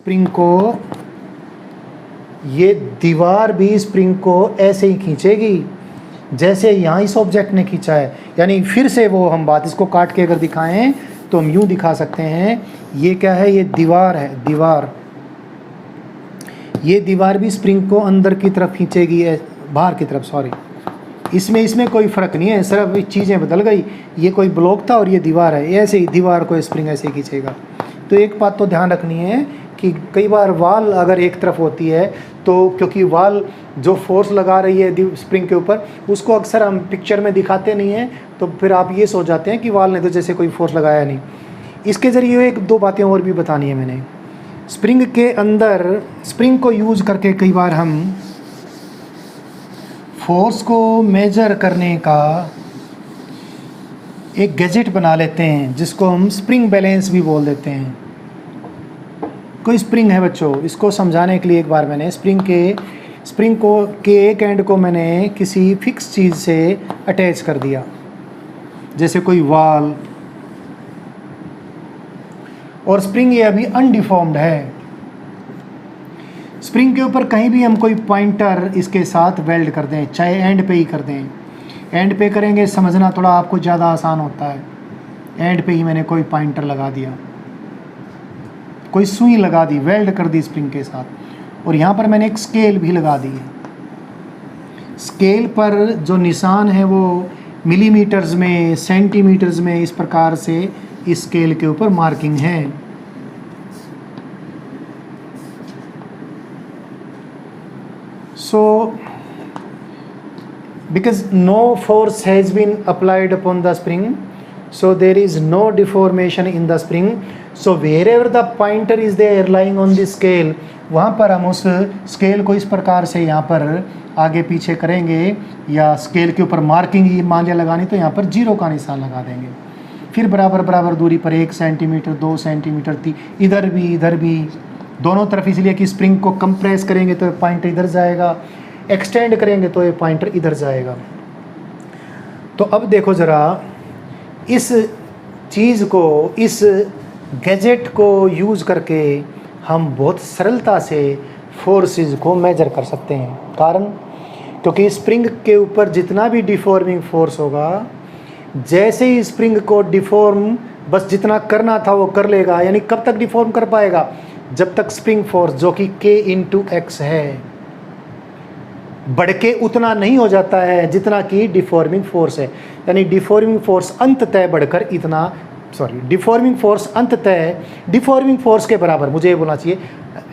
Spring को, ये दीवार भी स्प्रिंग को ऐसे ही खींचेगी जैसे यहाँ इस ऑब्जेक्ट ने खींचा है। यानी फिर से वो हम बात इसको काट के अगर दिखाएं तो हम यूँ दिखा सकते हैं, ये क्या है, ये दीवार है, दीवार। ये दीवार भी स्प्रिंग को अंदर की तरफ खींचेगी, बाहर की तरफ, सॉरी। इसमें कोई फ़र्क नहीं है, सिर्फ चीज़ें बदल गई। ये कोई ब्लॉक था और ये दीवार है, ऐसे ही दीवार को स्प्रिंग ऐसे ही खींचेगा। तो एक बात तो ध्यान रखनी है कि कई बार वाल अगर एक तरफ होती है तो क्योंकि वाल जो फोर्स लगा रही है स्प्रिंग के ऊपर, उसको अक्सर हम पिक्चर में दिखाते नहीं हैं, तो फिर आप ये सोच जाते हैं कि वाल ने तो जैसे कोई फोर्स लगाया नहीं। इसके ज़रिए एक दो बातें और भी बतानी है मैंने। स्प्रिंग के अंदर स्प्रिंग को यूज़ करके कई बार हम फोर्स को मेजर करने का एक गैजेट बना लेते हैं जिसको हम स्प्रिंग बैलेंस भी बोल देते हैं। कोई स्प्रिंग है बच्चों, इसको समझाने के लिए एक बार मैंने स्प्रिंग के एक एंड को मैंने किसी फिक्स चीज़ से अटैच कर दिया, जैसे कोई वाल, और स्प्रिंग ये अभी अनडिफॉर्म्ड है। स्प्रिंग के ऊपर कहीं भी हम कोई पॉइंटर इसके साथ वेल्ड कर दें, चाहे एंड पे ही कर दें, एंड पे करेंगे समझना थोड़ा आपको ज़्यादा आसान होता है। एंड पे ही मैंने कोई पॉइंटर लगा दिया, कोई सुई लगा दी, वेल्ड कर दी स्प्रिंग के साथ, और यहाँ पर मैंने एक स्केल भी लगा दी। स्केल पर जो निशान है वो मिलीमीटर्स में, सेंटीमीटर्स में, इस प्रकार से इस स्केल के ऊपर मार्किंग है। So because no force has been applied upon the spring, so there is no deformation in the spring. So wherever the pointer is there lying on the scale, वहाँ पर हम उस स्केल को इस प्रकार से यहाँ पर आगे पीछे करेंगे, या स्केल के ऊपर मार्किंग ही मान लिया लगानी, तो यहाँ पर 0 का निशान लगा देंगे। फिर बराबर बराबर दूरी पर 1 सेंटीमीटर, 2 सेंटीमीटर, इधर भी दोनों तरफ, इसलिए कि स्प्रिंग को कंप्रेस करेंगे तो पॉइंटर इधर जाएगा, एक्सटेंड करेंगे तो ये पॉइंटर इधर जाएगा। तो अब देखो ज़रा, इस चीज़ को, इस गैजेट को यूज़ करके हम बहुत सरलता से फोर्सेस को मेजर कर सकते हैं। कारण, क्योंकि स्प्रिंग के ऊपर जितना भी डिफॉर्मिंग फोर्स होगा, जैसे ही स्प्रिंग को डिफॉर्म बस जितना करना था वो कर लेगा। यानी कब तक डिफॉर्म कर पाएगा? जब तक स्प्रिंग फोर्स जो कि K/X है बढ़ के उतना नहीं हो जाता है जितना कि डिफॉर्मिंग फोर्स है। यानी डिफॉर्मिंग फोर्स अंततः बढ़कर इतना, डिफॉर्मिंग फोर्स अंततः डिफॉर्मिंग फोर्स के बराबर, मुझे ये बोलना चाहिए,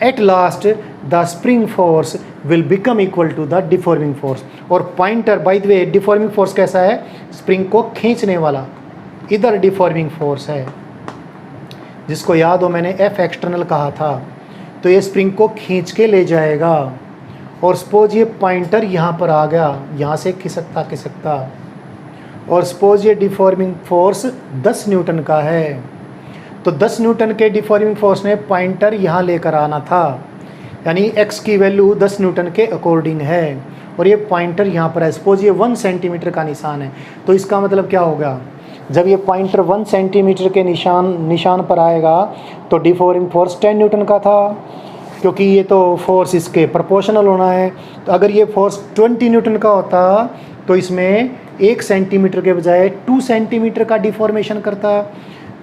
at last the spring force will become equal to the deforming force. और pointer, by the way, deforming force कैसा है? स्प्रिंग को खींचने वाला, इधर डिफॉर्मिंग फोर्स है, जिसको याद हो मैंने F एक्सटर्नल कहा था। तो ये स्प्रिंग को खींच के ले जाएगा। और सपोज ये पॉइंटर यहाँ पर आ गया, यहाँ से खिसकता, और सपोज ये डिफॉर्मिंग फोर्स 10 न्यूटन का है, तो 10 न्यूटन के डिफॉर्मिंग फोर्स ने पॉइंटर यहाँ लेकर आना था। यानी x की वैल्यू 10 न्यूटन के अकॉर्डिंग है, और ये पॉइंटर यहाँ पर है। सपोज ये 1 सेंटीमीटर का निशान है, तो इसका मतलब क्या होगा? जब ये पॉइंटर 1 सेंटीमीटर के निशान पर आएगा तो डिफॉर्मिंग फोर्स 10 न्यूटन का था, क्योंकि ये तो फोर्स इसके प्रोपोर्शनल होना है। तो अगर ये फोर्स 20 न्यूटन का होता तो इसमें 1 सेंटीमीटर के बजाय 2 सेंटीमीटर का डिफॉर्मेशन करता।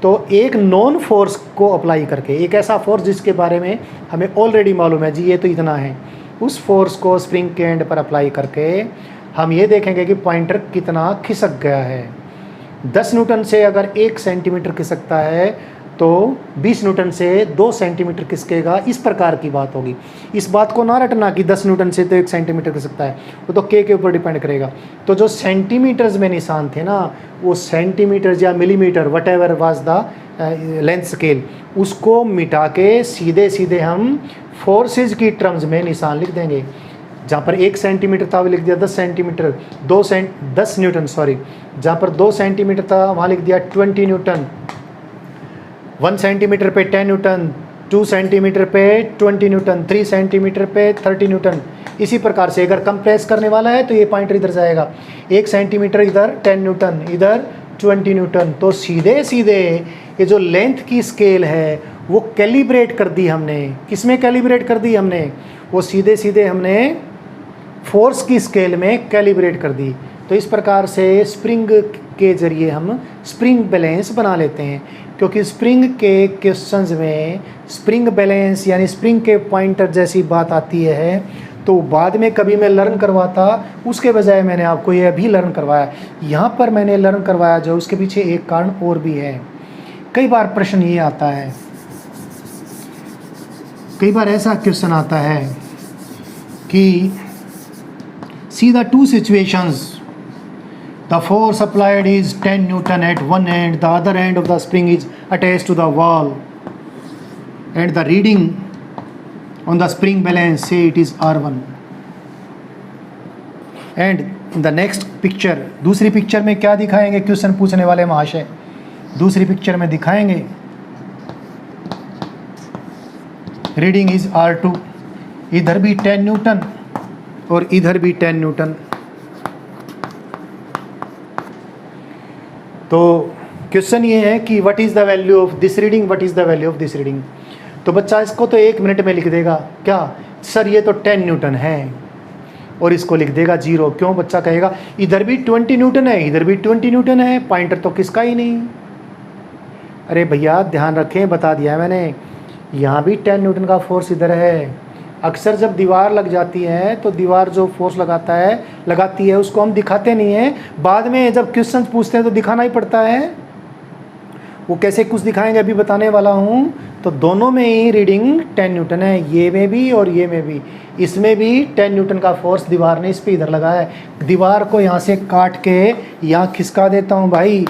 तो एक नॉन फोर्स को अप्लाई करके, एक ऐसा फोर्स जिसके बारे में हमें ऑलरेडी मालूम है जी ये तो इतना है, उस फोर्स को स्प्रिंग के एंड पर अप्लाई करके हम ये देखेंगे कि पॉइंटर कितना खिसक गया है। 10 न्यूटन से अगर 1 सेंटीमीटर खिसकता है तो 20 न्यूटन से 2 सेंटीमीटर खिसकेगा, इस प्रकार की बात होगी। इस बात को ना रटना कि 10 न्यूटन से तो 1 सेंटीमीटर खिसकता है, वो तो K के ऊपर डिपेंड करेगा। तो जो सेंटीमीटर्स में निशान थे ना, वो सेंटीमीटर या millimetre, what ever was the length scale, उसको मिटा के सीधे हम फोर्सेज की टर्म्स में निशान लिख देंगे। जहाँ पर 1 सेंटीमीटर था वो लिख दिया 10 सेंटीमीटर, 10 न्यूटन, सॉरी। जहाँ पर 2 सेंटीमीटर था वहाँ लिख दिया 20 न्यूटन, 1 सेंटीमीटर पे 10 न्यूटन, 2 सेंटीमीटर पे 20 न्यूटन, 3 सेंटीमीटर पे 30 न्यूटन। इसी प्रकार से अगर कंप्रेस करने वाला है तो ये पॉइंटर इधर जाएगा, 1 सेंटीमीटर इधर 10 न्यूटन, इधर 20 न्यूटन। तो सीधे ये जो लेंथ की स्केल है वो कैलिब्रेट कर दी हमने। किस में कैलिब्रेट कर दी हमने? वो सीधे सीधे हमने फोर्स की स्केल में कैलिब्रेट कर दी। तो इस प्रकार से स्प्रिंग के ज़रिए हम स्प्रिंग बैलेंस बना लेते हैं, क्योंकि स्प्रिंग के क्वेश्चंस में स्प्रिंग बैलेंस यानी स्प्रिंग के पॉइंटर जैसी बात आती है तो बाद में कभी मैं लर्न करवाता, उसके बजाय मैंने आपको ये अभी लर्न करवाया। यहाँ पर मैंने लर्न करवाया जो उसके पीछे एक कारण और भी है। कई बार प्रश्न ये आता है, कई बार ऐसा क्वेश्चन आता है कि see the two situations, the force applied is 10 Newton at one end, the other end of the spring is attached to the wall, and the reading on the spring balance say it is R1. And in the next picture, दूसरी picture में क्या दिखाएंगे question पूछने वाले महाशय? दूसरी picture में दिखाएंगे रीडिंग इज R2, इधर भी 10 न्यूटन और इधर भी 10 न्यूटन। तो क्वेश्चन ये है कि what is the value of this reading, what is the value of this reading. तो बच्चा इसको तो 1 मिनट में लिख देगा, क्या सर ये तो 10 न्यूटन है, और इसको लिख देगा 0। क्यों? बच्चा कहेगा इधर भी 20 न्यूटन है, इधर भी 20 न्यूटन है, पॉइंटर तो किसका ही नहीं। अरे भैया ध्यान रखें, बता दिया मैंने, यहाँ भी 10 न्यूटन का फोर्स इधर है। अक्सर जब दीवार लग जाती है तो दीवार जो फोर्स लगाती है उसको हम दिखाते नहीं हैं, बाद में जब क्वेश्चन पूछते हैं तो दिखाना ही पड़ता है। वो कैसे कुछ दिखाएंगे अभी बताने वाला हूँ। तो दोनों में ही रीडिंग 10 न्यूटन है, ये में भी और ये में भी। इसमें भी 10 न्यूटन का फोर्स दीवार ने इस पर इधर लगाया है। दीवार को यहाँ से काट के यहाँ खिसका देता हूँ भाई।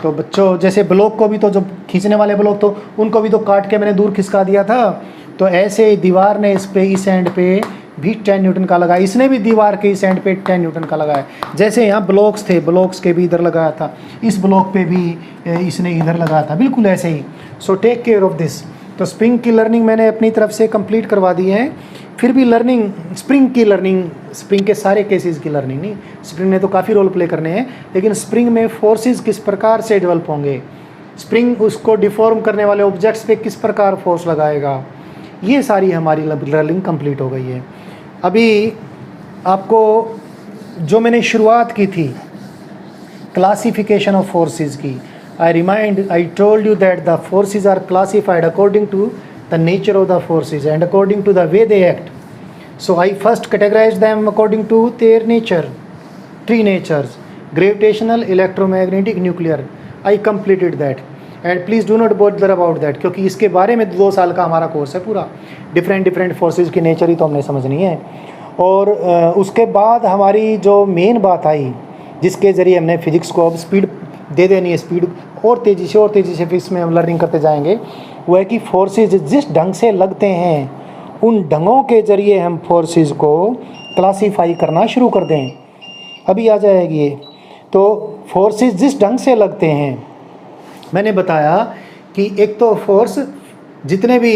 तो बच्चों जैसे ब्लॉक को भी तो जो खींचने वाले ब्लॉक तो उनको भी तो काट के मैंने दूर खिसका दिया था, तो ऐसे ही दीवार ने इस पे इस एंड पे भी 10 न्यूटन का लगाया, इसने भी दीवार के इस एंड पे 10 न्यूटन का लगाया। जैसे यहाँ ब्लॉक्स थे, ब्लॉक्स के भी इधर लगाया था, इस ब्लॉक पे भी इसने इधर लगाया था, बिल्कुल ऐसे ही। So take care of this. तो स्प्रिंग की लर्निंग मैंने अपनी तरफ से कंप्लीट करवा दी है। फिर भी लर्निंग, स्प्रिंग की लर्निंग, स्प्रिंग के सारे केसेस की लर्निंग नहीं, स्प्रिंग ने तो काफ़ी रोल प्ले करने हैं, लेकिन स्प्रिंग में फोर्सेस किस प्रकार से डेवलप होंगे, स्प्रिंग उसको डिफॉर्म करने वाले ऑब्जेक्ट्स पे किस प्रकार फोर्स लगाएगा, ये सारी हमारी लर्निंग कंप्लीट हो गई है। अभी आपको जो मैंने शुरुआत की थी क्लासिफिकेशन ऑफ फोर्सेस की, I told you that the forces are classified according to the nature of the forces and according to the way they act. So I first categorized them according to their nature, 3 natures: gravitational, electromagnetic, nuclear. I completed that. And please do not bother about that, क्योंकि इसके बारे में 2 साल का हमारा course है पूरा। Different forces की नेचर ही तो हमने समझनी है। और उसके बाद हमारी जो मेन बात आई, जिसके ज़रिए हमने फिज़िक्स को अब स्पीड दे देनी है, स्पीड और तेज़ी से फिज़िक्स में हम लर्निंग करते जाएंगे, वो है कि फोर्सेज जिस ढंग से लगते हैं उन ढंगों के ज़रिए हम फोर्सेज को क्लासीफाई करना शुरू कर दें। अभी आ जाएगी ये। तो फोर्सेज जिस ढंग से लगते हैं, मैंने बताया कि एक तो फोर्स जितने भी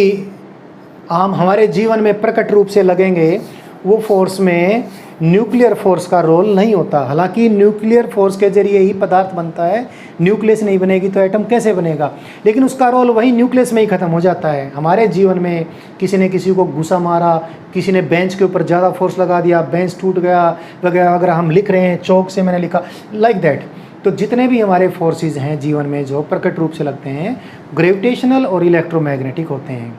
आम हमारे जीवन में प्रकट रूप से लगेंगे वो फोर्स में न्यूक्लियर फोर्स का रोल नहीं होता। हालांकि न्यूक्लियर फोर्स के जरिए ही पदार्थ बनता है, न्यूक्लियस नहीं बनेगी तो एटम कैसे बनेगा, लेकिन उसका रोल वही न्यूक्लियस में ही ख़त्म हो जाता है। हमारे जीवन में किसी ने किसी को घुसा मारा, किसी ने बेंच के ऊपर ज़्यादा फोर्स लगा दिया, बेंच टूट गया वगैरह, अगर हम लिख रहे हैं चौक से मैंने लिखा, लाइक दैट। तो जितने भी हमारे फोर्सेस हैं जीवन में जो प्रकट रूप से लगते हैं, ग्रेविटेशनल और इलेक्ट्रोमैग्नेटिक होते हैं।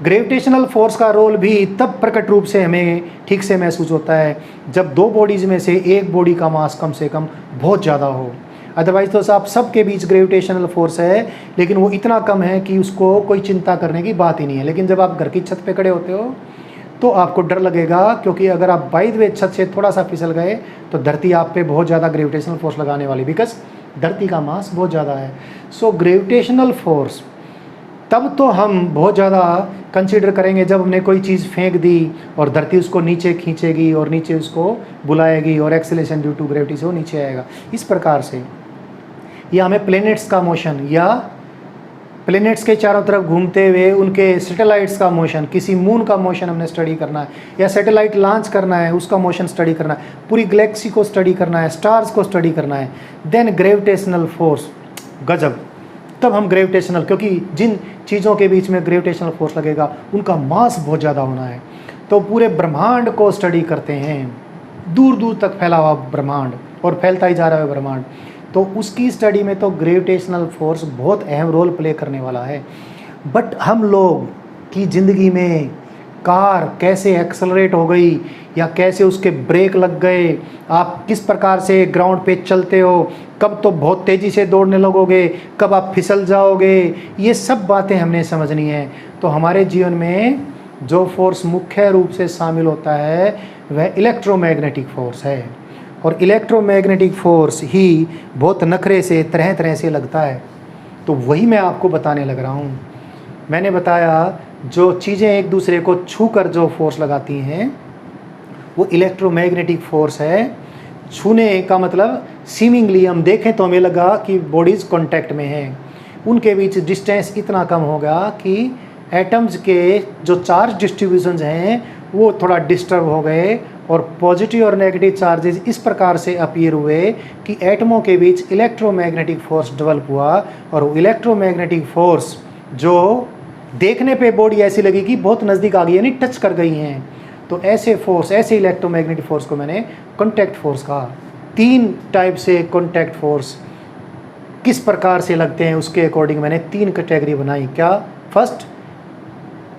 ग्रेविटेशनल फोर्स का रोल भी तब प्रकट रूप से हमें ठीक से महसूस होता है जब 2 बॉडीज़ में से एक बॉडी का मास कम से कम बहुत ज़्यादा हो। अदरवाइज़ तो आप सबके बीच ग्रेविटेशनल फोर्स है, लेकिन वो इतना कम है कि उसको कोई चिंता करने की बात ही नहीं है। लेकिन जब आप घर की छत पे खड़े होते हो तो आपको डर लगेगा, क्योंकि अगर आप बाय द वे छत से थोड़ा सा फिसल गए तो धरती आप पे बहुत ज़्यादा ग्रेविटेशनल फोर्स लगाने वाली, बिकॉज धरती का मास बहुत ज़्यादा है। सो ग्रेविटेशनल फोर्स तब तो हम बहुत ज़्यादा कंसीडर करेंगे जब हमने कोई चीज़ फेंक दी और धरती उसको नीचे खींचेगी और नीचे उसको बुलाएगी और एक्सेलेरेशन ड्यू टू ग्रेविटी से वो नीचे आएगा। इस प्रकार से या हमें प्लैनेट्स का मोशन या प्लैनेट्स के चारों तरफ घूमते हुए उनके सैटेलाइट्स का मोशन, किसी मून का मोशन हमने स्टडी करना है, या सैटेलाइट लॉन्च करना है उसका मोशन स्टडी करना है, पूरी गैलेक्सी को स्टडी करना है, स्टार्स को स्टडी करना है, देन ग्रेविटेशनल फोर्स, गजब तब हम ग्रेविटेशनल, क्योंकि जिन चीज़ों के बीच में ग्रेविटेशनल फोर्स लगेगा उनका मास बहुत ज़्यादा होना है, तो पूरे ब्रह्मांड को स्टडी करते हैं, दूर दूर तक फैला हुआ ब्रह्मांड और फैलता ही जा रहा है ब्रह्मांड, तो उसकी स्टडी में तो ग्रेविटेशनल फोर्स बहुत अहम रोल प्ले करने वाला है। बट हम लोग की ज़िंदगी में कार कैसे एक्सेलरेट हो गई या कैसे उसके ब्रेक लग गए, आप किस प्रकार से ग्राउंड पे चलते हो, कब तो बहुत तेज़ी से दौड़ने लगोगे, कब आप फिसल जाओगे, ये सब बातें हमने समझनी है। तो हमारे जीवन में जो फोर्स मुख्य रूप से शामिल होता है वह इलेक्ट्रोमैग्नेटिक फोर्स है, और इलेक्ट्रोमैग्नेटिक फोर्स ही बहुत नखरे से तरह तरह से लगता है। तो वही मैं आपको बताने लग रहा हूँ। मैंने बताया जो चीज़ें एक दूसरे को छू कर जो फोर्स लगाती हैं वो इलेक्ट्रोमैग्नेटिक फोर्स है। छूने का मतलब सीमिंगली हम देखें तो हमें लगा कि बॉडीज़ कांटेक्ट में हैं, उनके बीच डिस्टेंस इतना कम होगा कि एटम्स के जो चार्ज डिस्ट्रीब्यूशंस हैं वो थोड़ा डिस्टर्ब हो गए, और पॉजिटिव और नेगेटिव चार्जेस इस प्रकार से अपीयर हुए कि एटमों के बीच इलेक्ट्रोमैग्नेटिक फोर्स डेवलप हुआ, और वो इलेक्ट्रोमैग्नेटिक फोर्स जो देखने पे बॉडी ऐसी लगी कि बहुत नज़दीक आ गई, यानी टच कर गई हैं। तो ऐसे फोर्स, ऐसे इलेक्ट्रोमैग्नेटिक फोर्स को मैंने कॉन्टैक्ट फोर्स कहा। 3 टाइप से कॉन्टैक्ट फोर्स किस प्रकार से लगते हैं उसके अकॉर्डिंग मैंने 3 कैटेगरी बनाई। क्या? फर्स्ट,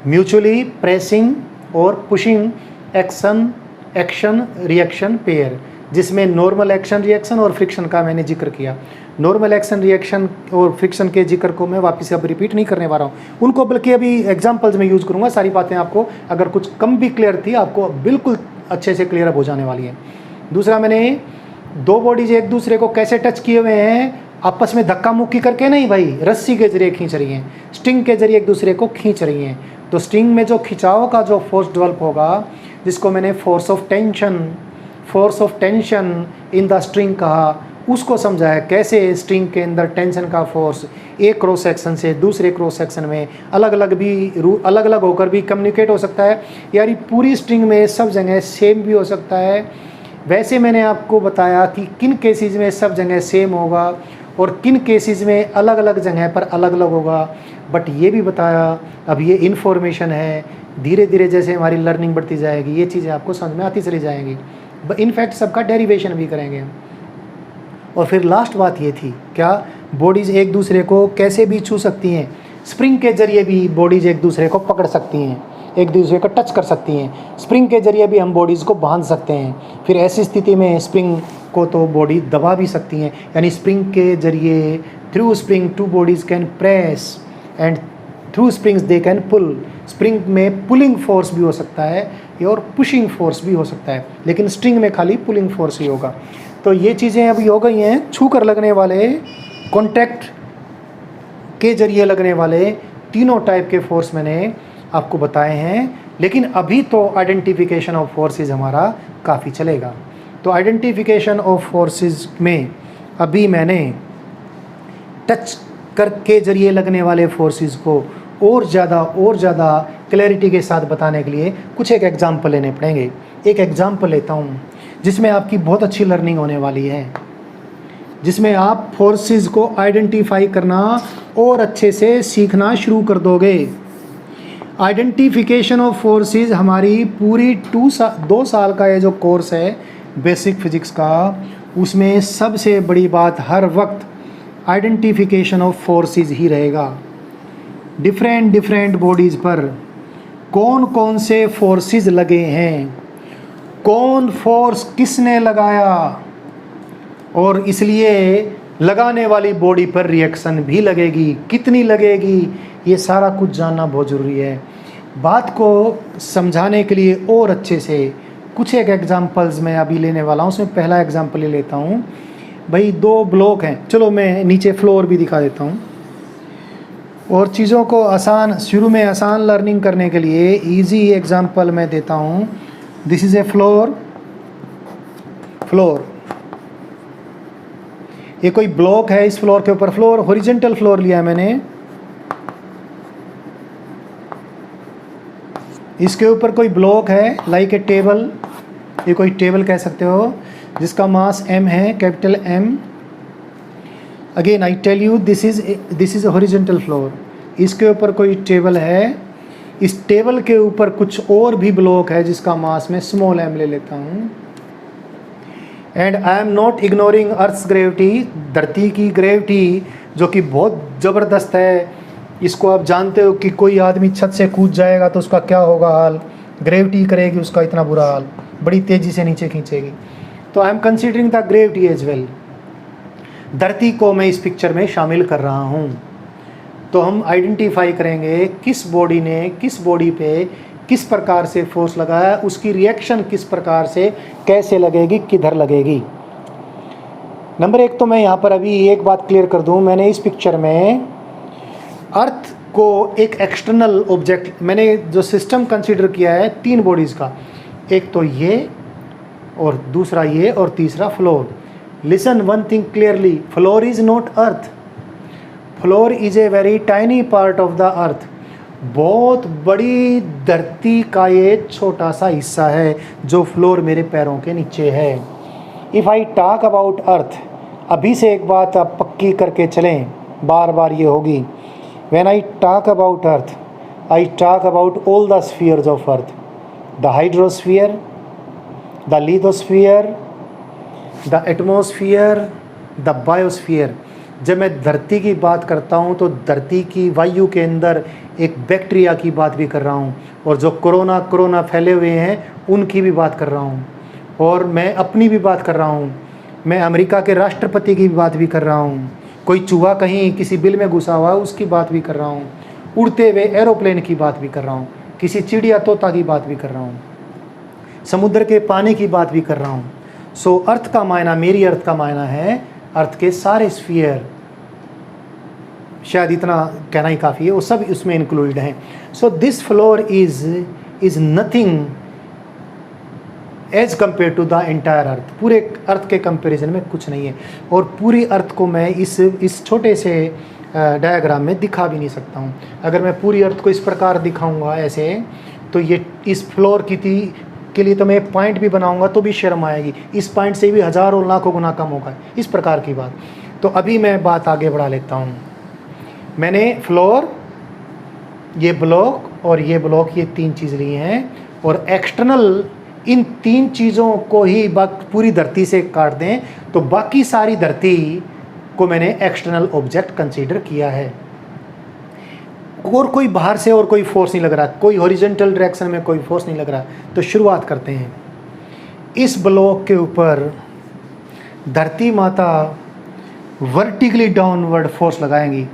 म्यूचुअली प्रेसिंग और पुशिंग एक्शन रिएक्शन पेयर, जिसमें नॉर्मल एक्शन रिएक्शन और फ्रिक्शन का मैंने जिक्र किया। नॉर्मल एक्शन रिएक्शन और फ्रिक्शन के जिक्र को मैं वापस अब रिपीट नहीं करने वाला हूँ, उनको बल्कि अभी एग्जांपल्स में यूज़ करूँगा। सारी बातें आपको अगर कुछ कम भी क्लियर थी आपको बिल्कुल अच्छे से क्लियर अप हो जाने वाली है। दूसरा, मैंने 2 बॉडीज एक दूसरे को कैसे टच किए हुए हैं, आपस में धक्का मुक्की करके नहीं भाई, रस्सी के जरिए खींच रही हैं, स्ट्रिंग के जरिए एक दूसरे को खींच रही हैं। तो स्ट्रिंग में जो खिंचाव का जो फोर्स डेवलप होगा, जिसको मैंने force of tension in the string कहा, उसको समझाया कैसे स्ट्रिंग के अंदर टेंशन का फोर्स एक क्रॉस सेक्शन से दूसरे क्रॉस सेक्शन में अलग अलग होकर भी कम्युनिकेट हो सकता है, यानी पूरी स्ट्रिंग में सब जगह सेम भी हो सकता है। वैसे मैंने आपको बताया कि किन केसेस में सब जगह सेम होगा और किन केसेस में अलग अलग जगह पर अलग अलग होगा। बट ये भी बताया, अब ये इन्फॉर्मेशन है, धीरे धीरे जैसे हमारी लर्निंग बढ़ती जाएगी ये चीज़ें आपको समझ में आती चली जाएंगी। इनफैक्ट सबका डेरिवेशन भी करेंगे। और फिर लास्ट बात ये थी, क्या? बॉडीज़ एक दूसरे को कैसे भी छू सकती हैं, स्प्रिंग के जरिए भी बॉडीज़ एक दूसरे को पकड़ सकती हैं, एक दूसरे को टच कर सकती हैं। स्प्रिंग के जरिए भी हम बॉडीज़ को बांध सकते हैं। फिर ऐसी स्थिति में स्प्रिंग को तो बॉडी दबा भी सकती हैं, यानी स्प्रिंग के जरिए through spring 2 bodies can press and through springs they can pull. Spring में पुलिंग फोर्स भी हो सकता है और पुशिंग फोर्स भी हो सकता है, लेकिन स्ट्रिंग में खाली पुलिंग फोर्स ही होगा। तो ये चीज़ें अभी हो गई हैं। छू कर लगने वाले, कॉन्टैक्ट के जरिए लगने वाले तीनों टाइप के फोर्स मैंने आपको बताए हैं। लेकिन अभी तो आइडेंटिफिकेशन ऑफ फोर्सेस हमारा काफ़ी चलेगा। तो आइडेंटिफिकेशन ऑफ फोर्सेस में अभी मैंने टच करके जरिए लगने वाले फोर्सेस को और ज़्यादा क्लैरिटी के साथ बताने के लिए कुछ एक एग्जाम्पल लेने पड़ेंगे। एक एग्जाम्पल लेता हूँ जिसमें आपकी बहुत अच्छी लर्निंग होने वाली है, जिसमें आप फोर्सेस को आइडेंटिफाई करना और अच्छे से सीखना शुरू कर दोगे। आइडेंटिफिकेशन ऑफ फोर्सेस हमारी पूरी 2 साल का ये जो कोर्स है बेसिक फिजिक्स का, उसमें सबसे बड़ी बात हर वक्त आइडेंटिफिकेशन ऑफ फोर्सेस ही रहेगा। डिफरेंट बॉडीज़ पर कौन कौन से फोर्सेस लगे हैं, कौन फोर्स किसने लगाया, और इसलिए लगाने वाली बॉडी पर रिएक्शन भी लगेगी, कितनी लगेगी, ये सारा कुछ जानना बहुत ज़रूरी है। बात को समझाने के लिए और अच्छे से कुछ एक एग्जांपल्स मैं अभी लेने वाला हूँ। उसमें पहला एग्जांपल ले लेता हूँ भाई। 2 ब्लॉक हैं, चलो मैं नीचे फ्लोर भी दिखा देता हूँ। और चीज़ों को आसान, शुरू में आसान लर्निंग करने के लिए इजी एग्जांपल मैं देता हूँ। This is a floor. ये कोई ब्लॉक है, इस फ्लोर के ऊपर फ्लोर हॉरिजॉन्टल फ्लोर लिया है मैंने। इसके ऊपर कोई ब्लॉक है लाइक ए टेबल, ये कोई टेबल कह सकते हो, जिसका मास m है, capital M। Again I tell you this is a horizontal floor. इसके ऊपर कोई टेबल है, इस टेबल के ऊपर कुछ और भी ब्लॉक है जिसका मास मैं स्मॉल m ले लेता हूँ। And I am not ignoring earth's gravity, धरती की ग्रेविटी जो कि बहुत ज़बरदस्त है। इसको आप जानते हो कि कोई आदमी छत से कूद जाएगा तो उसका क्या होगा हाल, ग्रेविटी करेगी उसका इतना बुरा हाल, बड़ी तेज़ी से नीचे खींचेगी। तो I am considering the gravity as well, धरती को मैं इस पिक्चर में शामिल कर रहा हूँ। तो हम आइडेंटिफाई करेंगे किस बॉडी ने किस बॉडी पे किस प्रकार से फोर्स लगाया, उसकी रिएक्शन किस प्रकार से कैसे लगेगी, किधर लगेगी। नंबर 1 तो मैं यहाँ पर अभी एक बात क्लियर कर दूँ, मैंने इस पिक्चर में अर्थ को एक एक्सटर्नल ऑब्जेक्ट, मैंने जो सिस्टम कंसीडर किया है 3 बॉडीज़ का, एक तो ये और दूसरा ये और तीसरा floor. Listen one thing clearly, floor is not earth, floor is a very tiny part of the earth. बहुत बड़ी धरती का ये छोटा सा हिस्सा है जो फ्लोर मेरे पैरों के नीचे है। If I talk about earth, अभी से एक बात आप पक्की करके चलें, बार बार ये होगी। When I talk about earth, I talk about all the spheres of earth, the hydrosphere, the lithosphere, the atmosphere, the biosphere. जब मैं धरती की बात करता हूँ तो धरती की वायु के अंदर एक बैक्टीरिया की बात भी कर रहा हूँ, और जो कोरोना फैले हुए हैं उनकी भी बात कर रहा हूँ, और मैं अपनी भी बात कर रहा हूँ, मैं अमेरिका के राष्ट्रपति की भी बात भी कर रहा हूँ, कोई चूहा कहीं किसी बिल में घुसा हुआ उसकी बात भी कर रहा हूँ, उड़ते हुए एरोप्लेन की बात भी कर रहा हूँ, किसी चिड़िया तोता की बात भी कर रहा हूँ, समुद्र के पानी की बात भी कर रहा हूँ। सो अर्थ का मायना, मेरी अर्थ का मायना है अर्थ के सारे स्फीयर, शायद इतना कहना ही काफ़ी है, वो सब उसमें इंक्लूडेड हैं। So this floor is nothing as compare to the entire earth, पूरे अर्थ के कंपैरिजन में कुछ नहीं है। और पूरी अर्थ को मैं इस छोटे से डायग्राम में दिखा भी नहीं सकता हूँ। अगर मैं पूरी अर्थ को इस प्रकार दिखाऊंगा ऐसे, तो ये इस फ्लोर के लिए तो मैं एक पॉइंट भी बनाऊंगा तो भी शर्म आएगी, इस पॉइंट से भी हज़ारों लाखों गुना कम होगा, इस प्रकार की बात। तो अभी मैं बात आगे बढ़ा लेता हूँ। मैंने फ्लोर, ये ब्लॉक और ये ब्लॉक, ये 3 चीज़ ली हैं, और एक्सटर्नल इन 3 चीज़ों को ही पूरी धरती से काट दें तो बाकी सारी धरती को मैंने एक्सटर्नल ऑब्जेक्ट कंसीडर किया है, और कोई बाहर से और कोई फोर्स नहीं लग रहा, कोई हॉरिजॉन्टल डायरेक्शन में कोई फोर्स नहीं लग रहा। तो शुरुआत करते हैं। इस ब्लॉक के ऊपर धरती माता वर्टिकली डाउनवर्ड फोर्स लगाएंगी।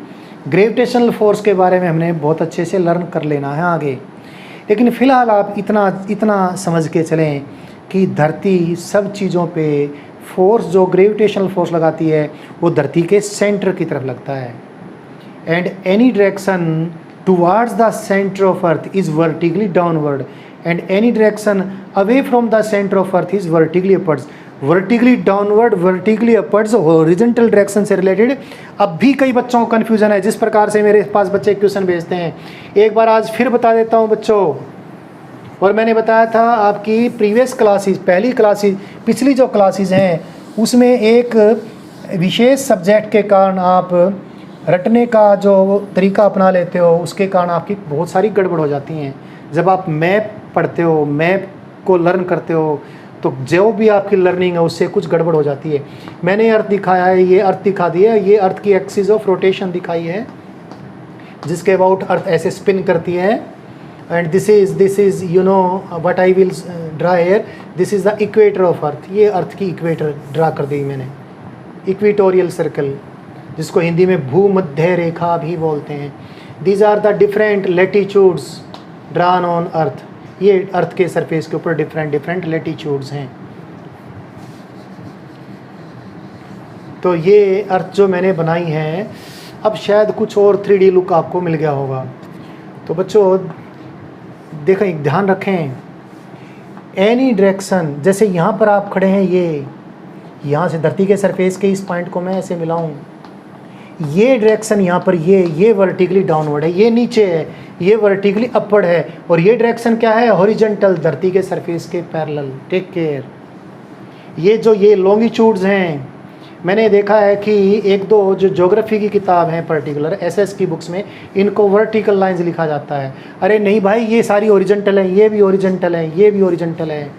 ग्रेविटेशनल फोर्स के बारे में हमने बहुत अच्छे से लर्न कर लेना है आगे, लेकिन फ़िलहाल आप इतना समझ के चलें कि धरती सब चीज़ों पे फोर्स, जो ग्रेविटेशनल फोर्स लगाती है वो धरती के सेंटर की तरफ लगता है। And any direction towards the centre of earth is vertically downward, and any direction away from the centre of earth is vertically upwards. Vertically downward, vertically upwards, horizontal direction से रिलेटेड अब भी कई बच्चों को कन्फ्यूज़न है। जिस प्रकार से मेरे पास बच्चे क्वेश्चन भेजते हैं, एक बार आज फिर बता देता हूँ बच्चों। और मैंने बताया था आपकी प्रीवियस क्लासेस, पहली क्लासेस, पिछली जो क्लासेस हैं उसमें एक विशेष सब्जेक्ट के कारण आप रटने का जो तरीका अपना लेते हो, उसके कारण आपकी बहुत सारी गड़बड़ हो जाती हैं। जब आप मैप पढ़ते हो, मैप को लर्न करते हो, तो जो भी आपकी लर्निंग है उससे कुछ गड़बड़ हो जाती है। मैंने अर्थ दिखाया है, ये अर्थ दिखा दिया है, ये अर्थ की एक्सिस ऑफ रोटेशन दिखाई है, जिसके अबाउट अर्थ ऐसे स्पिन करती है। And this is you know what I will draw here, this is the equator of earth. ये अर्थ की इक्वेटर ड्रा कर दी मैंने, इक्वेटोरियल सर्कल, जिसको हिंदी में भूमध्य रेखा भी बोलते हैं। These are the different latitudes drawn on earth. ये अर्थ के सरफेस के ऊपर डिफरेंट लेटीट्यूड्स हैं। तो ये अर्थ जो मैंने बनाई हैं, अब शायद कुछ और 3D लुक आपको मिल गया होगा। तो बच्चों देखें, ध्यान रखें, एनी डायरेक्शन, जैसे यहाँ पर आप खड़े हैं, ये यहाँ से धरती के सरफेस के इस पॉइंट को मैं ऐसे मिलाऊं, ये डायरेक्शन यहाँ पर ये वर्टिकली डाउनवर्ड है, ये नीचे है, ये वर्टिकली अपवर्ड है, और ये डायरेक्शन क्या है, हॉरिजॉन्टल, धरती के सरफेस के पैरेलल। Take care. ये जो ये लॉन्गिट्यूड्स हैं, मैंने देखा है कि एक दो जो ज्योग्राफी की किताब हैं पर्टिकुलर एसएस की बुक्स में इनको वर्टिकल लाइंस लिखा जाता है। अरे नहीं भाई, ये सारी ओरिजेंटल है, ये भी ओरिजेंटल है, ये भी ओरिजेंटल है।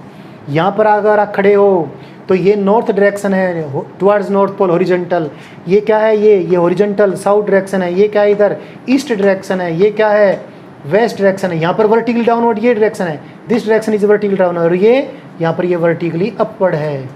यहाँ पर अगर आप खड़े हो तो ये नॉर्थ डायरेक्शन है, टुवर्ड्स नॉर्थ पोल हॉरिजॉन्टल। ये क्या है, ये हॉरिजॉन्टल साउथ डायरेक्शन है। ये क्या है, इधर ईस्ट डायरेक्शन है। ये क्या है, वेस्ट डायरेक्शन है। यहाँ पर वर्टिकल डाउनवर्ड ये डायरेक्शन है, this direction is vertical downward. और ये यहाँ पर ये वर्टिकली अपवर्ड है।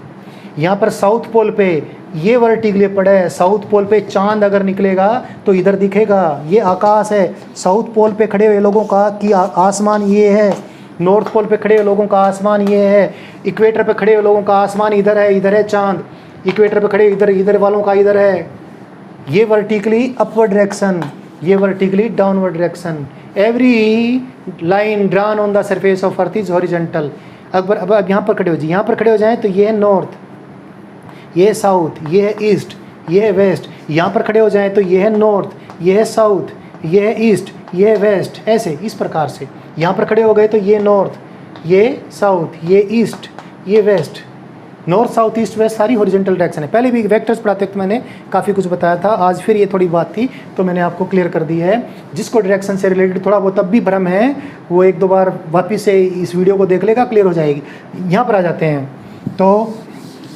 यहाँ पर साउथ पोल पे ये वर्टिकली अपवर्ड है। साउथ पोल पे चांद अगर निकलेगा तो इधर दिखेगा। ये आकाश है, साउथ पोल पे खड़े हुए लोगों का कि आसमान ये है, नॉर्थ पोल पे खड़े हुए लोगों का आसमान ये है, इक्वेटर पे खड़े हुए लोगों का आसमान इधर है चांद, इक्वेटर पे खड़े इधर वालों का इधर है। ये वर्टिकली अपवर्ड डायरेक्शन, ये vertically downward direction. Every line drawn on the surface of earth is horizontal. अब यहाँ पर खड़े हो जाए, यहाँ पर खड़े हो जाएं तो ये है नॉर्थ, ये है साउथ, ये है ईस्ट, ये है वेस्ट। यहाँ पर खड़े हो जाएं तो ये है नॉर्थ, ये है साउथ, ये है ईस्ट, ये है वेस्ट। ऐसे इस प्रकार से यहाँ पर खड़े हो गए तो ये नॉर्थ, ये साउथ, ये ईस्ट, ये west. North south east west सारी हॉरिजॉन्टल डायरेक्शन है। पहले भी वेक्टर्स पढ़ाते वक्त मैंने काफ़ी कुछ बताया था, आज फिर ये थोड़ी बात थी तो मैंने आपको क्लियर कर दी है। जिसको डायरेक्शन से रिलेटेड थोड़ा बहुत तब भी भ्रम है वो एक दो बार वापिस से इस वीडियो को देख लेगा, क्लियर हो जाएगी। यहाँ पर आ जाते हैं तो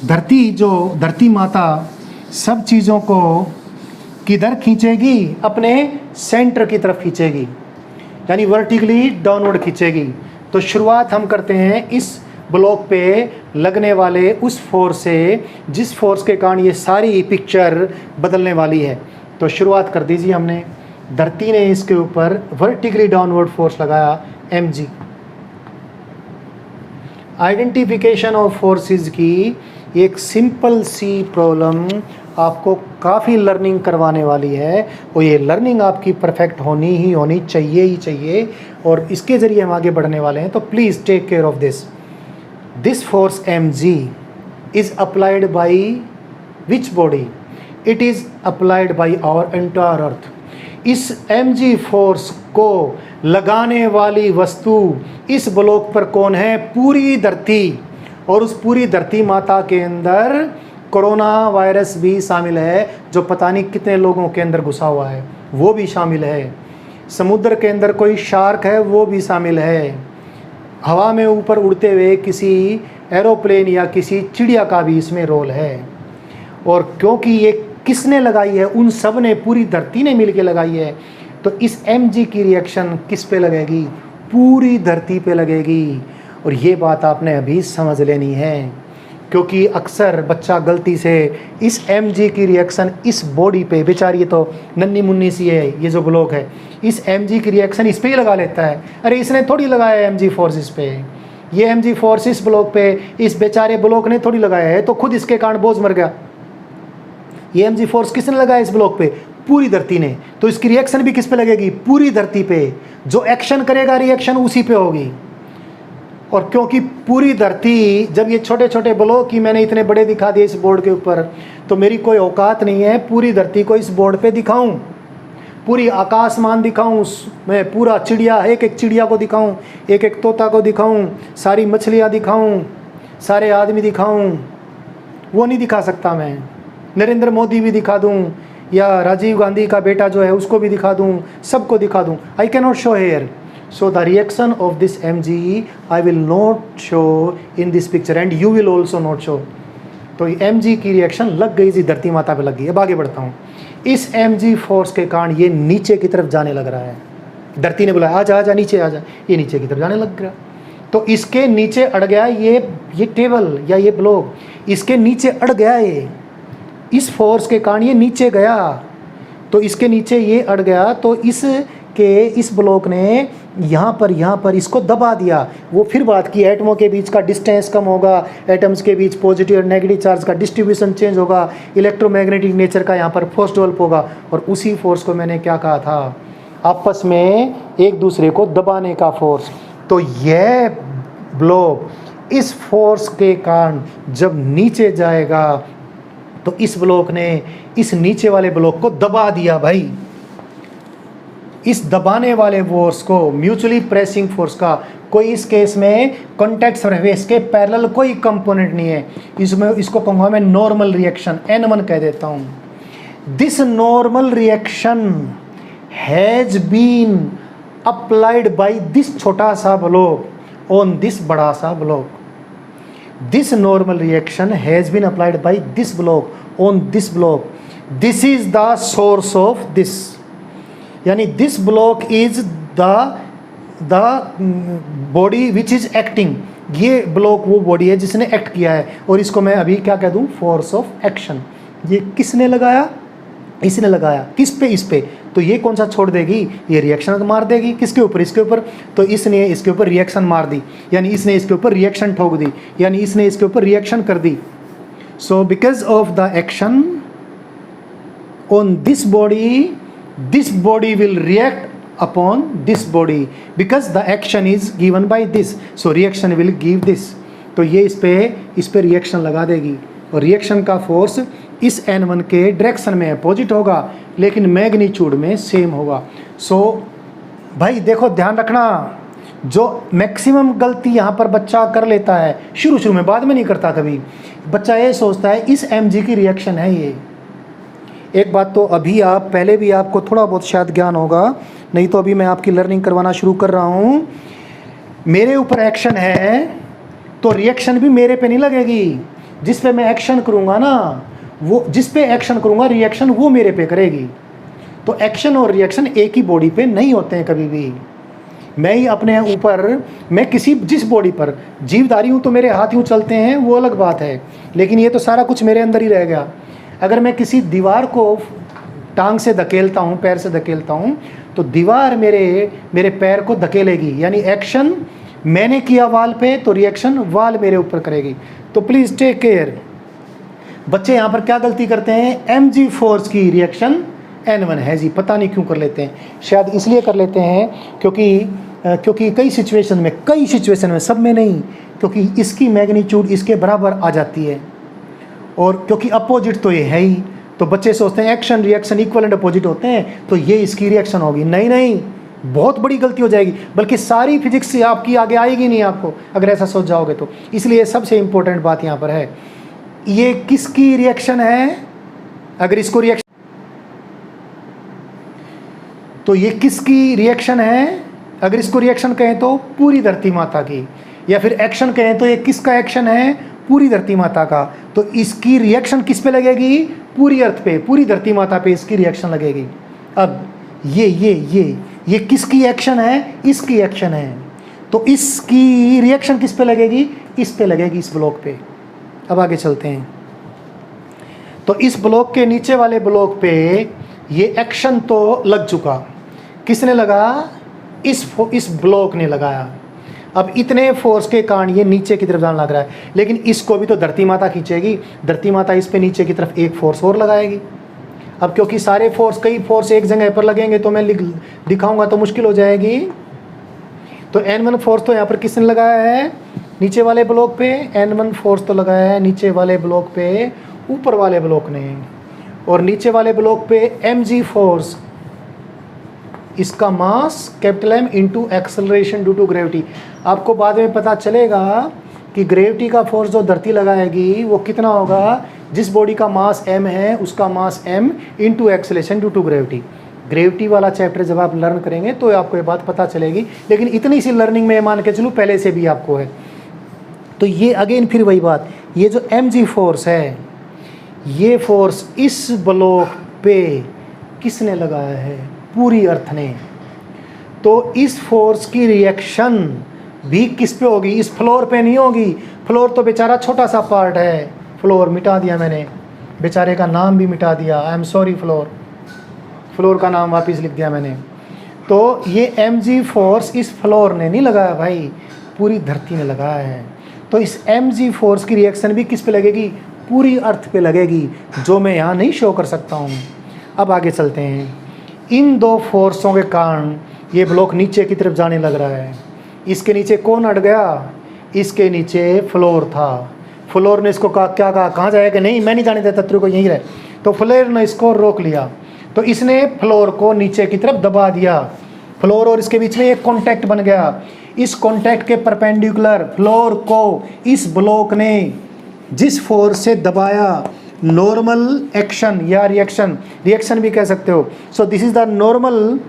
धरती माता सब चीज़ों को किधर खींचेगी, अपने सेंटर की तरफ खींचेगी, यानी वर्टिकली डाउनवर्ड खींचेगी। तो शुरुआत हम करते हैं इस ब्लॉक पे लगने वाले उस फोर्स से जिस फोर्स के कारण ये सारी पिक्चर बदलने वाली है। तो शुरुआत कर दीजिए। हमने धरती ने इसके ऊपर वर्टिकली डाउनवर्ड फोर्स लगाया mg। आइडेंटिफिकेशन ऑफ फोर्सेस की एक सिंपल सी प्रॉब्लम आपको काफ़ी लर्निंग करवाने वाली है और ये लर्निंग आपकी परफेक्ट होनी ही चाहिए और इसके ज़रिए हम आगे बढ़ने वाले हैं। तो please take care of this force mg is applied by which body, it is applied by our entire earth. इस mg फोर्स को लगाने वाली वस्तु इस ब्लॉक पर कौन है, पूरी धरती। और उस पूरी धरती माता के अंदर कोरोना वायरस भी शामिल है जो पता नहीं कितने लोगों के अंदर घुसा हुआ है, वो भी शामिल है। समुद्र के अंदर कोई शार्क है, वो भी शामिल है। हवा में ऊपर उड़ते हुए किसी एरोप्लेन या किसी चिड़िया का भी इसमें रोल है। और क्योंकि ये किसने लगाई है, उन सब ने, पूरी धरती ने मिलकर लगाई है। तो इस mg की रिएक्शन किस पे लगेगी, पूरी धरती पे लगेगी। और ये बात आपने अभी समझ लेनी है, क्योंकि अक्सर बच्चा गलती से इस mg की रिएक्शन इस बॉडी पे, बेचारी तो नन्ही मुन्नी सी है ये जो ब्लॉक है, इस mg की रिएक्शन इस पे ही लगा लेता है। अरे इसने थोड़ी लगाया mg फोर्स इस पे, ये mg फोर्स इस ब्लॉक पे, इस बेचारे ब्लॉक ने थोड़ी लगाया है, तो खुद इसके कारण बोझ मर गया। ये mg फोर्स किसने लगाया इस ब्लॉक पे, पूरी धरती ने। तो इसकी रिएक्शन भी किस पे लगेगी, पूरी धरती पे। जो एक्शन करेगा रिएक्शन उसी पे होगी। और क्योंकि पूरी धरती, जब ये छोटे छोटे ब्लॉक ही मैंने इतने बड़े दिखा दिए इस बोर्ड के ऊपर, तो मेरी कोई औकात नहीं है पूरी धरती को इस बोर्ड पे दिखाऊं, पूरी आकाशमान दिखाऊं, मैं पूरा चिड़िया, एक एक चिड़िया को दिखाऊं, एक एक तोता को दिखाऊं, सारी मछलियाँ दिखाऊं, सारे आदमी दिखाऊं, वो नहीं दिखा सकता मैं। नरेंद्र मोदी भी दिखा दूं या राजीव गांधी का बेटा जो है उसको भी दिखा दूं, सबको दिखा दूं। I can not show hair. So the reaction of this mg I will not show in this picture and you will also not show। तो mg की रिएक्शन लग गई जी, धरती माता पे लग गई। अब आगे बढ़ता हूँ। इस mg फोर्स के कारण ये नीचे की तरफ जाने लग रहा है। धरती ने बोला आजा आजा नीचे आजा, ये नीचे की तरफ जाने लग गया। तो इसके नीचे अड़ गया ये टेबल या ये ब्लॉक, इसके नीचे अड़ गया ये, इस फोर्स के कारण ये नीचे गया। तो इसके नीचे ये अड़ गया, तो इस ब्लॉक ने यहाँ पर इसको दबा दिया। वो फिर बात की, एटमों के बीच का डिस्टेंस कम होगा, एटम्स के बीच पॉजिटिव और नेगेटिव चार्ज का डिस्ट्रीब्यूशन चेंज होगा, इलेक्ट्रोमैग्नेटिक नेचर का यहाँ पर फोर्स डेवलप होगा। और उसी फोर्स को मैंने क्या कहा था, आपस में एक दूसरे को दबाने का फोर्स। तो यह ब्लॉक इस फोर्स के कारण जब नीचे जाएगा तो इस ब्लॉक ने इस नीचे वाले ब्लॉक को दबा दिया भाई। इस दबाने वाले फोर्स को, म्यूचुअली प्रेसिंग फोर्स का, कोई इस केस में कॉन्टैक्ट सरफेस के पैरेलल कोई कंपोनेंट नहीं है, इसमें इसको कहूँगा मैं नॉर्मल रिएक्शन, N1 कह देता हूँ। This normal reaction has been applied by this छोटा सा ब्लॉक ऑन दिस बड़ा सा block. This normal reaction has been applied by this block on this block. This is the source of this, यानी this block is the body which is acting. ये block वो body है जिसने act किया है, और इसको मैं अभी क्या कह दूं, फोर्स ऑफ एक्शन। ये किसने लगाया, इसने लगाया। किस पे, इस पे। तो ये कौन सा छोड़ देगी, ये रिएक्शन मार देगी। किसके ऊपर, इसके ऊपर। तो इसने इसके ऊपर रिएक्शन मार दी, यानी इसने इसके ऊपर रिएक्शन ठोक दी, यानी इसने इसके ऊपर रिएक्शन कर दी। So because of the action on this body will react upon this body because the action is given by this, so reaction will give this। तो ये इस पे रिएक्शन लगा देगी, और रिएक्शन का फोर्स इस N1 के डायरेक्शन में अपोजिट होगा, लेकिन मैग्नीट्यूड में सेम होगा। सो भाई देखो, ध्यान रखना, जो मैक्सिमम गलती यहाँ पर बच्चा कर लेता है शुरू में, बाद में नहीं करता कभी। बच्चा ये सोचता है इस mg की रिएक्शन है ये। एक बात तो अभी आप, पहले भी आपको थोड़ा बहुत शायद ज्ञान होगा, नहीं तो अभी मैं आपकी लर्निंग करवाना शुरू कर रहा हूँ। मेरे ऊपर एक्शन है तो रिएक्शन भी मेरे पे नहीं लगेगी। जिस पे मैं एक्शन करूँगा ना, वो जिस पे एक्शन करूँगा रिएक्शन वो मेरे पे करेगी। तो एक्शन और रिएक्शन एक ही बॉडी पे नहीं होते हैं कभी भी। मैं ही अपने ऊपर, मैं किसी जिस बॉडी पर जीवधारी हूँ तो मेरे हाथ यूँ चलते हैं, वो अलग बात है, लेकिन ये तो सारा कुछ मेरे अंदर ही रह गया। अगर मैं किसी दीवार को टांग से धकेलता हूँ, पैर से धकेलता हूँ, तो दीवार मेरे पैर को धकेलेगी, यानी एक्शन मैंने किया वाल पे, तो रिएक्शन वाल मेरे ऊपर करेगी। तो प्लीज़ टेक केयर। बच्चे यहाँ पर क्या गलती करते हैं, mg फोर्स की रिएक्शन N1 है जी, पता नहीं क्यों कर लेते हैं। शायद इसलिए कर लेते हैं क्योंकि कई सिचुएशन में, सब में नहीं, क्योंकि इसकी मैग्नीट्यूड इसके बराबर आ जाती है, और क्योंकि अपोजिट तो ये है ही, तो बच्चे सोचते हैं action reaction equal and opposite होते हैं, तो ये इसकी रिएक्शन होगी। नहीं, बहुत बड़ी गलती हो जाएगी, बल्कि सारी फिजिक्स से आपकी आगे आएगी नहीं आपको, अगर ऐसा सोच जाओगे तो। इसलिए सबसे इंपॉर्टेंट बात यहाँ पर है, ये किसकी रिएक्शन है। अगर इसको रिएक्शन, तो ये किसकी रिएक्शन है। अगर इसको रिएक्शन कहें तो पूरी धरती माता की, या फिर एक्शन कहें तो ये किसका एक्शन है, पूरी धरती माता का। तो इसकी रिएक्शन किस पे लगेगी, पूरी अर्थ पे, पूरी धरती माता पे इसकी रिएक्शन लगेगी। अब ये किसकी एक्शन है, इसकी एक्शन है, तो इसकी रिएक्शन किस पे लगेगी, इस पे लगेगी, इस ब्लॉक पे। अब आगे चलते हैं। तो इस ब्लॉक के नीचे वाले ब्लॉक पे ये एक्शन तो लग चुका, किसने लगा, इस ब्लॉक ने लगाया। अब इतने फोर्स के कारण ये नीचे की तरफ जाने लग रहा है, लेकिन इसको भी तो धरती माता खींचेगी। धरती माता इस पे नीचे की तरफ एक फोर्स और लगाएगी। अब क्योंकि सारे फोर्स, कई फोर्स एक जगह पर लगेंगे तो मैं दिखाऊंगा तो मुश्किल हो जाएगी। तो N1 फोर्स तो यहाँ पर किसने लगाया है, नीचे वाले ब्लॉक पे। N1 फोर्स तो लगाया है नीचे वाले ब्लॉक पे, ऊपर वाले ब्लॉक ने। और नीचे वाले ब्लॉक पे mg फोर्स, इसका mass capital M into acceleration due to gravity. आपको बाद में पता चलेगा कि ग्रेविटी का फोर्स जो धरती लगाएगी वो कितना होगा, जिस बॉडी का मास m है उसका mass m into acceleration due to gravity. Gravity वाला चैप्टर जब आप लर्न करेंगे तो आपको ये बात पता चलेगी, लेकिन इतनी सी लर्निंग में मान के चलूँ पहले से भी आपको है। तो ये अगेन फिर वही बात, ये जो mg फोर्स है, ये फोर्स इस ब्लॉक पे किसने लगाया है, पूरी अर्थ ने। तो इस फोर्स की रिएक्शन भी किस पे होगी, इस फ्लोर पे नहीं होगी। फ्लोर तो बेचारा छोटा सा पार्ट है, फ्लोर मिटा दिया मैंने, बेचारे का नाम भी मिटा दिया, आई एम सॉरी फ्लोर का नाम वापस लिख दिया मैंने। तो ये mg फोर्स इस फ्लोर ने नहीं लगाया भाई, पूरी धरती ने लगाया है। तो इस mg फोर्स की रिएक्शन भी किस पे लगेगी, पूरी अर्थ पे लगेगी, जो मैं यहाँ नहीं शो कर सकता हूँ। अब आगे चलते हैं। इन दो फोर्सों के कारण ये ब्लॉक नीचे की तरफ जाने लग रहा है। इसके नीचे कौन अट गया, इसके नीचे फ्लोर था। फ्लोर ने इसको कहा, क्या कहा, कहाँ जाएगा, नहीं मैं नहीं जाने देता तेरे को, यहीं रहे। तो फ्लोर ने इसको रोक लिया। तो इसने फ्लोर को नीचे की तरफ दबा दिया, फ्लोर और इसके बीच में एक कॉन्टैक्ट बन गया। इस कॉन्टैक्ट के परपेंडिकुलर फ्लोर को इस ब्लॉक ने जिस फोर्स से दबाया, नॉर्मल एक्शन या रिएक्शन भी कह सकते हो। So this is the normal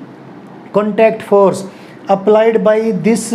contact force applied by this